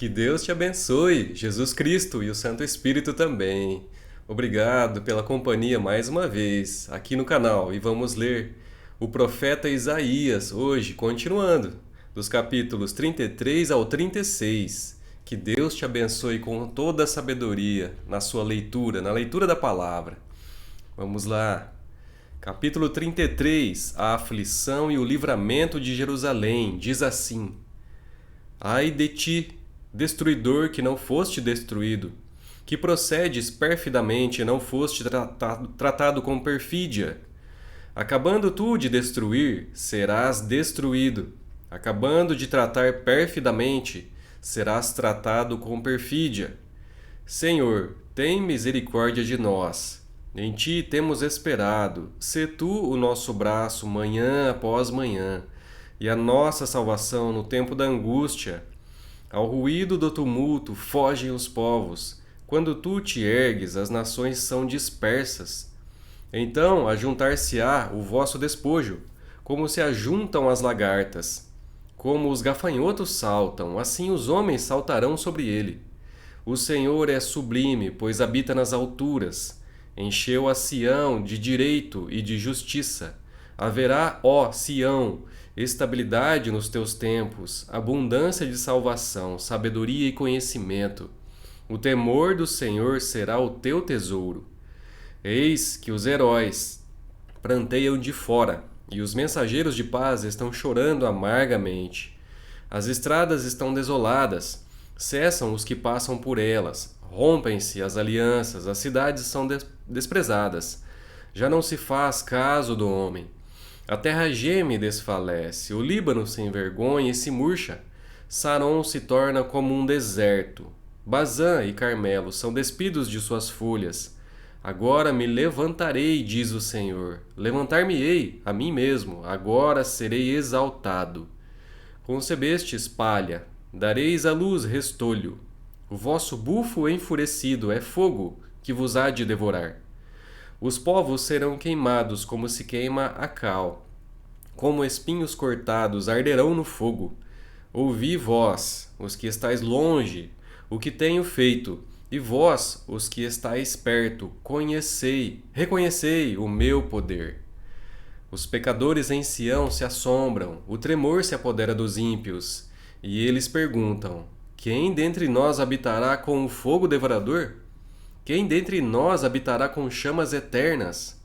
Que Deus te abençoe, Jesus Cristo e o Santo Espírito também. Obrigado pela companhia mais uma vez aqui no canal e vamos ler o profeta Isaías hoje, continuando, dos capítulos 33 ao 36. Que Deus te abençoe com toda a sabedoria na sua leitura, na leitura da palavra. Vamos lá. Capítulo 33, a aflição e o livramento de Jerusalém, diz assim: Ai de ti, destruidor que não foste destruído, que procedes perfidamente e não foste tratado com perfídia. Acabando tu de destruir, serás destruído. Acabando de tratar perfidamente, serás tratado com perfídia. Senhor, tem misericórdia de nós. Em ti temos esperado. Sê tu o nosso braço manhã após manhã, e a nossa salvação no tempo da angústia. Ao ruído do tumulto fogem os povos. Quando tu te ergues, as nações são dispersas. Então ajuntar-se-á o vosso despojo, como se ajuntam as lagartas. Como os gafanhotos saltam, assim os homens saltarão sobre ele. O Senhor é sublime, pois habita nas alturas. Encheu a Sião de direito e de justiça. Haverá, ó Sião, estabilidade nos teus tempos, abundância de salvação, sabedoria e conhecimento. O temor do Senhor será o teu tesouro. Eis que os heróis pranteiam de fora, e os mensageiros de paz estão chorando amargamente. As estradas estão desoladas, cessam os que passam por elas, rompem-se as alianças, as cidades são desprezadas. Já não se faz caso do homem. A terra geme e desfalece, o Líbano se envergonha e se murcha. Saron se torna como um deserto. Bazã e Carmelo são despidos de suas folhas. Agora me levantarei, diz o Senhor. Levantar-me-ei a mim mesmo, agora serei exaltado. Concebestes palha, dareis à luz restolho. O vosso bufo enfurecido é fogo que vos há de devorar. Os povos serão queimados como se queima a cal. Como espinhos cortados arderão no fogo. Ouvi vós, os que estáis longe, o que tenho feito, e vós, os que estáis perto, reconhecei o meu poder. Os pecadores em Sião se assombram, o tremor se apodera dos ímpios, e eles perguntam: quem dentre nós habitará com o fogo devorador? Quem dentre nós habitará com chamas eternas?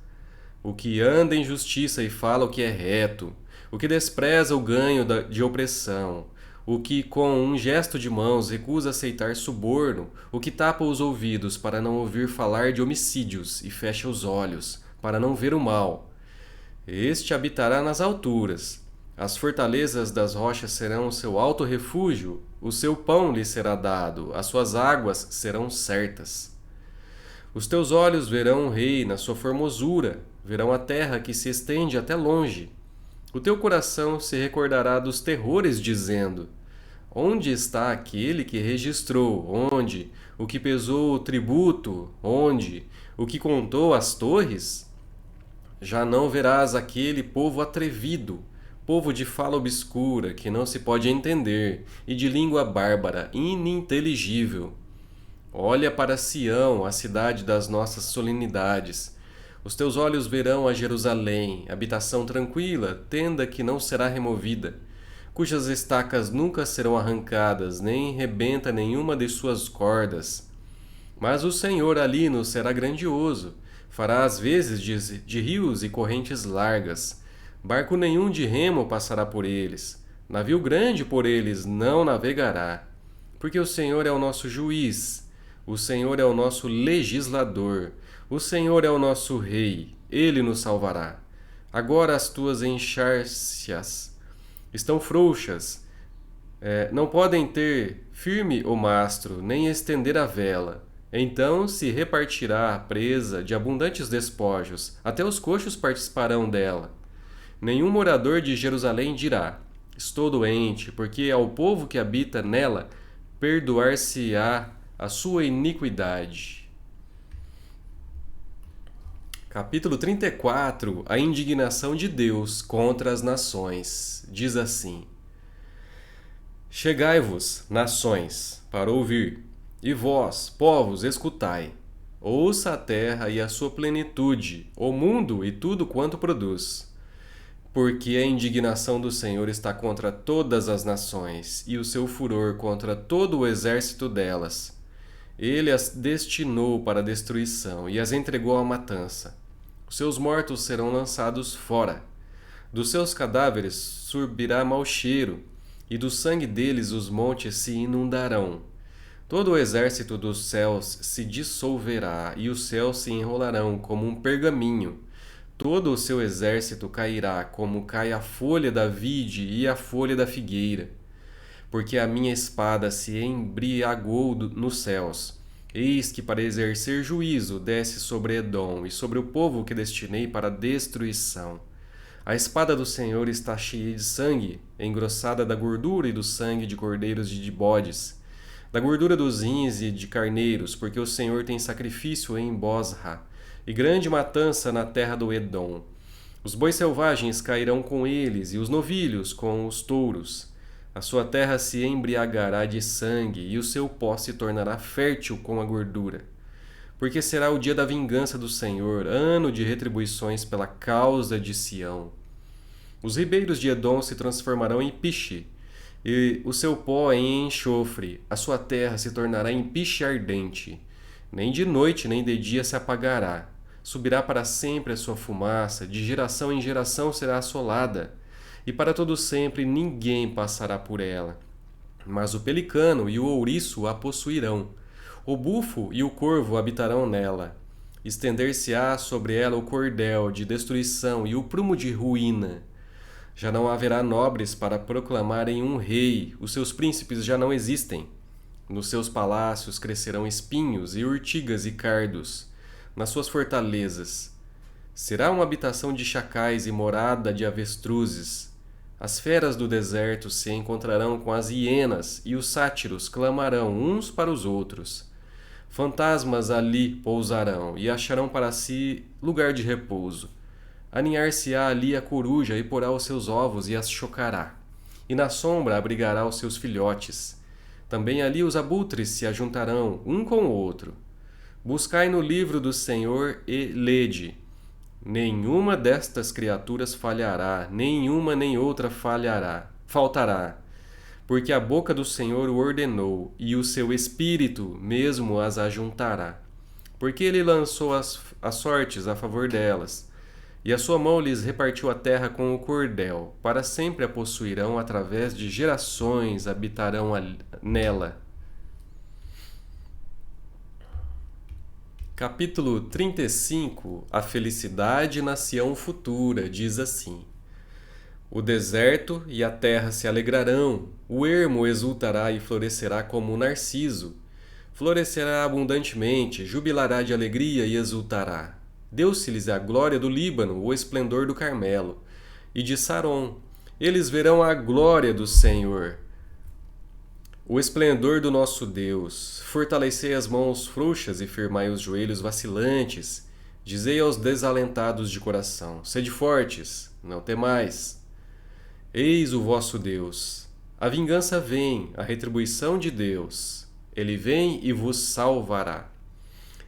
O que anda em justiça e fala o que é reto, o que despreza o ganho de opressão, o que com um gesto de mãos recusa aceitar suborno, o que tapa os ouvidos para não ouvir falar de homicídios e fecha os olhos para não ver o mal. Este habitará nas alturas. As fortalezas das rochas serão o seu alto refúgio, o seu pão lhe será dado, as suas águas serão certas. Os teus olhos verão o rei na sua formosura, verão a terra que se estende até longe. O teu coração se recordará dos terrores, dizendo: onde está aquele que registrou? Onde? O que pesou o tributo? Onde? O que contou as torres? Já não verás aquele povo atrevido, povo de fala obscura, que não se pode entender, e de língua bárbara, ininteligível. Olha para Sião, a cidade das nossas solenidades. Os teus olhos verão a Jerusalém, habitação tranquila, tenda que não será removida, cujas estacas nunca serão arrancadas, nem rebenta nenhuma de suas cordas. Mas o Senhor ali nos será grandioso, fará às vezes de rios e correntes largas. Barco nenhum de remo passará por eles, navio grande por eles não navegará. Porque o Senhor é o nosso juiz, o Senhor é o nosso legislador, o Senhor é o nosso rei, ele nos salvará. Agora as tuas enxárcias estão frouxas, não podem ter firme o mastro, nem estender a vela. Então se repartirá a presa de abundantes despojos, até os coxos participarão dela. Nenhum morador de Jerusalém dirá: estou doente, porque ao povo que habita nela perdoar-se-á a sua iniquidade. Capítulo 34. A indignação de Deus contra as nações. Diz assim: Chegai-vos, nações, para ouvir, e vós, povos, escutai. Ouça a terra e a sua plenitude, o mundo e tudo quanto produz. Porque a indignação do Senhor está contra todas as nações, e o seu furor contra todo o exército delas. Ele as destinou para a destruição e as entregou à matança. Os seus mortos serão lançados fora. Dos seus cadáveres subirá mau cheiro, e do sangue deles os montes se inundarão. Todo o exército dos céus se dissolverá, e os céus se enrolarão como um pergaminho. Todo o seu exército cairá, como cai a folha da vide e a folha da figueira. Porque a minha espada se embriagou nos céus. Eis que para exercer juízo desce sobre Edom e sobre o povo que destinei para destruição. A espada do Senhor está cheia de sangue, engrossada da gordura e do sangue de cordeiros e de bodes, da gordura dos rins e de carneiros, porque o Senhor tem sacrifício em Bosra, e grande matança na terra do Edom. Os bois selvagens cairão com eles, e os novilhos com os touros. A sua terra se embriagará de sangue, e o seu pó se tornará fértil com a gordura. Porque será o dia da vingança do Senhor, ano de retribuições pela causa de Sião. Os ribeiros de Edom se transformarão em piche, e o seu pó em enxofre, a sua terra se tornará em piche ardente. Nem de noite nem de dia se apagará. Subirá para sempre a sua fumaça, de geração em geração será assolada, e para todo sempre ninguém passará por ela. Mas o pelicano e o ouriço a possuirão. O bufo e o corvo habitarão nela. Estender-se-á sobre ela o cordel de destruição e o prumo de ruína. Já não haverá nobres para proclamarem um rei, os seus príncipes já não existem. Nos seus palácios crescerão espinhos e urtigas e cardos, nas suas fortalezas. Será uma habitação de chacais e morada de avestruzes. As feras do deserto se encontrarão com as hienas, e os sátiros clamarão uns para os outros. Fantasmas ali pousarão, e acharão para si lugar de repouso. Aninhar-se-á ali a coruja, e porá os seus ovos, e as chocará. E na sombra abrigará os seus filhotes. Também ali os abutres se ajuntarão, um com o outro. Buscai no livro do Senhor e lede. Nenhuma destas criaturas falhará, nenhuma nem outra faltará, porque a boca do Senhor o ordenou, e o seu espírito mesmo as ajuntará. Porque ele lançou as sortes a favor delas, e a sua mão lhes repartiu a terra com o cordel, para sempre a possuirão, através de gerações habitarão nela. Capítulo 35. A felicidade na Sião futura, diz assim: O deserto e a terra se alegrarão, o ermo exultará e florescerá como o narciso. Florescerá abundantemente, jubilará de alegria e exultará. Deu-se-lhes a glória do Líbano, o esplendor do Carmelo, e de Saron. Eles verão a glória do Senhor, o esplendor do nosso Deus. Fortalecei as mãos frouxas e firmai os joelhos vacilantes. Dizei aos desalentados de coração: sede fortes, não temais. Eis o vosso Deus. A vingança vem, a retribuição de Deus. Ele vem e vos salvará.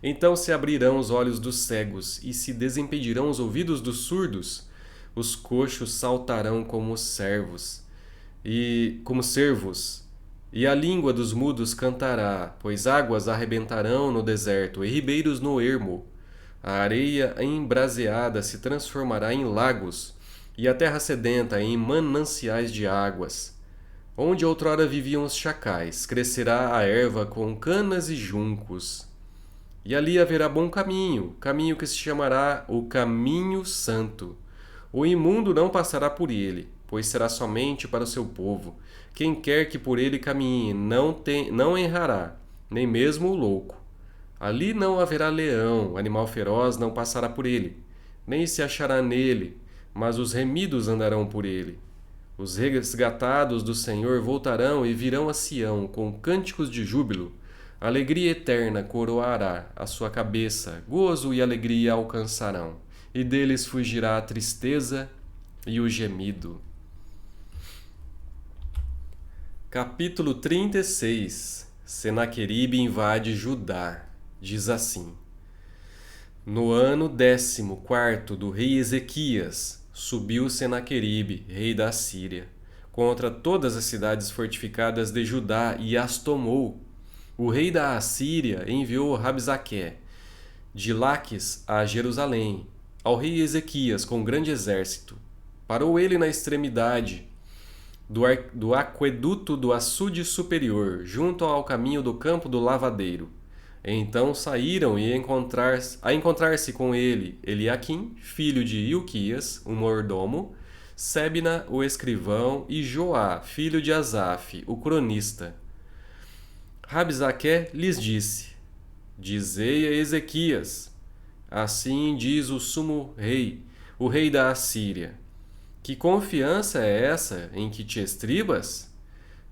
Então se abrirão os olhos dos cegos e se desimpedirão os ouvidos dos surdos. Os coxos saltarão como servos, e a língua dos mudos cantará, pois águas arrebentarão no deserto e ribeiros no ermo. A areia embraseada se transformará em lagos, e a terra sedenta em mananciais de águas. Onde outrora viviam os chacais, crescerá a erva com canas e juncos. E ali haverá bom caminho, caminho que se chamará o caminho santo. O imundo não passará por ele, pois será somente para o seu povo. Quem quer que por ele caminhe não errará, nem mesmo o louco. Ali não haverá leão, animal feroz não passará por ele, nem se achará nele, mas os remidos andarão por ele. Os resgatados do Senhor voltarão e virão a Sião com cânticos de júbilo. Alegria eterna coroará a sua cabeça, gozo e alegria alcançarão, e deles fugirá a tristeza e o gemido. Capítulo 36. Senaqueribe invade Judá. Diz assim: No ano 14º do rei Ezequias, subiu Senaqueribe, rei da Síria, contra todas as cidades fortificadas de Judá e as tomou. O rei da Assíria enviou Rabsaqué de Laques a Jerusalém, ao rei Ezequias com grande exército. Parou ele na extremidade do aqueduto do açude superior, junto ao caminho do campo do lavadeiro. Então saíram e a encontrar-se com ele Eliaquim, filho de Ilquias, o mordomo, Sebna, o escrivão, e Joá, filho de Asaf, o cronista. Rabsaqué lhes disse: Dizei a Ezequias: Assim diz o sumo rei, o rei da Assíria: Que confiança é essa em que te estribas?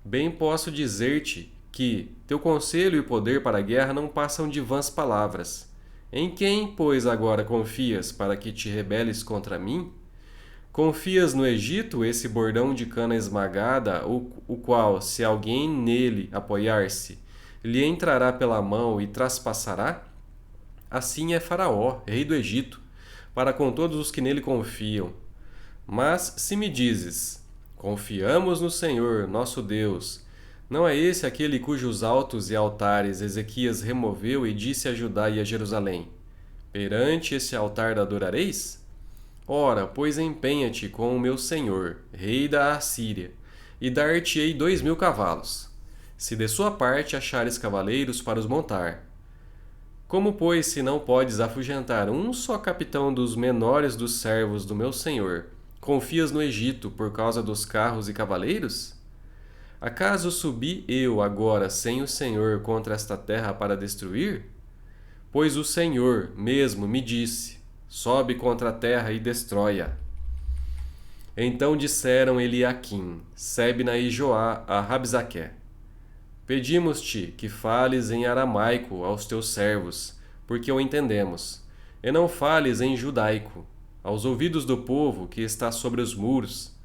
Bem posso dizer-te que teu conselho e poder para a guerra não passam de vãs palavras. Em quem, pois, agora confias para que te rebeles contra mim? Confias no Egito, esse bordão de cana esmagada, o qual, se alguém nele apoiar-se, lhe entrará pela mão e traspassará? Assim é Faraó, rei do Egito, para com todos os que nele confiam. Mas se me dizes: Confiamos no Senhor, nosso Deus, não é esse aquele cujos altos e altares Ezequias removeu e disse a Judá e a Jerusalém: Perante esse altar adorareis? Ora, pois empenha-te com o meu senhor, rei da Assíria, e dar-te-ei 2000 cavalos, se de sua parte achares cavaleiros para os montar. Como, pois, se não podes afugentar um só capitão dos menores dos servos do meu senhor, confias no Egito por causa dos carros e cavaleiros? Acaso subi eu agora sem o Senhor contra esta terra para destruir? Pois o Senhor mesmo me disse: Sobe contra a terra e destrói-a. Então disseram Eliaquim, Sebna e Joá a Rabsaqué: Pedimos-te que fales em aramaico aos teus servos, porque o entendemos, e não fales em judaico, aos ouvidos do povo que está sobre os muros.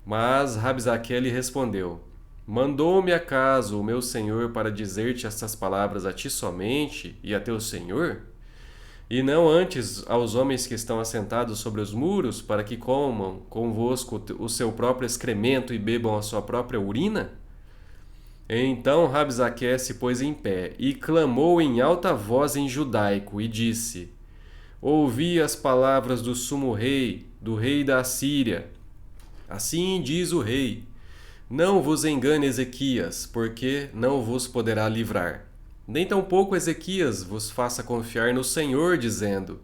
Mas Rabsaqué lhe respondeu: Mandou-me acaso o meu senhor para dizer-te estas palavras a ti somente e a teu senhor? E não antes aos homens que estão assentados sobre os muros, para que comam convosco o seu próprio excremento e bebam a sua própria urina? Então Rabsaqué se pôs em pé e clamou em alta voz em judaico e disse: Ouvi as palavras do sumo rei, do rei da Assíria. Assim diz o rei: Não vos engane Ezequias, porque não vos poderá livrar. Nem tampouco Ezequias vos faça confiar no Senhor, dizendo: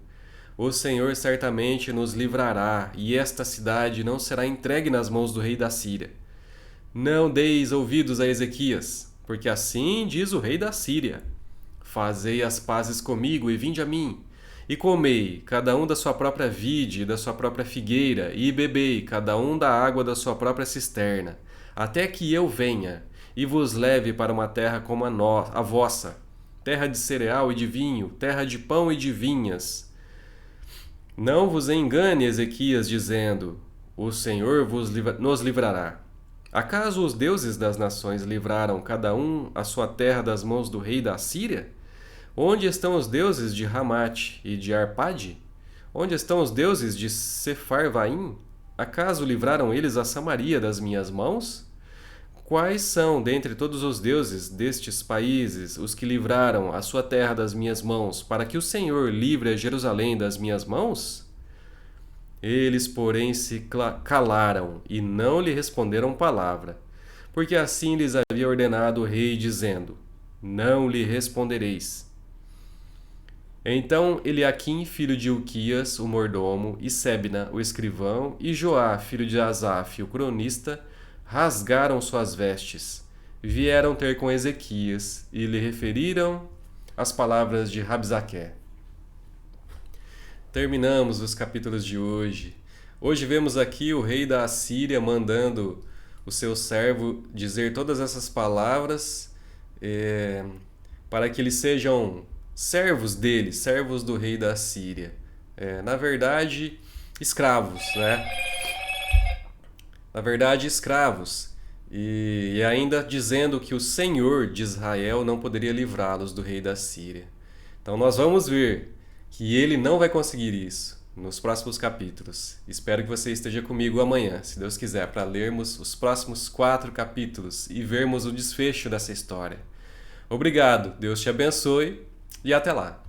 O Senhor certamente nos livrará, e esta cidade não será entregue nas mãos do rei da Síria. Não deis ouvidos a Ezequias, porque assim diz o rei da Síria: Fazei as pazes comigo e vinde a mim, e comei, cada um da sua própria vide e da sua própria figueira, e bebei, cada um da água da sua própria cisterna, até que eu venha e vos leve para uma terra como a vossa, terra de cereal e de vinho, terra de pão e de vinhas. Não vos engane Ezequias, dizendo: O Senhor nos livrará. Acaso os deuses das nações livraram cada um a sua terra das mãos do rei da Síria? Onde estão os deuses de Ramate e de Arpade? Onde estão os deuses de Sefarvaim? Acaso livraram eles a Samaria das minhas mãos? Quais são, dentre todos os deuses destes países, os que livraram a sua terra das minhas mãos, para que o Senhor livre a Jerusalém das minhas mãos? Eles, porém, se calaram e não lhe responderam palavra, porque assim lhes havia ordenado o rei, dizendo: Não lhe respondereis. Então Eliaquim, filho de Ilquias, o mordomo, e Sebna, o escrivão, e Joá, filho de Asaf, o cronista, rasgaram suas vestes, vieram ter com Ezequias e lhe referiram as palavras de Rabsaqué. Terminamos os capítulos de hoje. Hoje vemos aqui o rei da Assíria mandando o seu servo dizer todas essas palavras para que eles sejam servos dele, servos do rei da Assíria. Na verdade, escravos, né? Na verdade, escravos. e ainda dizendo que o Senhor de Israel não poderia livrá-los do rei da Síria. Então nós vamos ver que ele não vai conseguir isso nos próximos capítulos. Espero que você esteja comigo amanhã, se Deus quiser, para lermos os próximos 4 capítulos e vermos o desfecho dessa história. Obrigado, Deus te abençoe e até lá!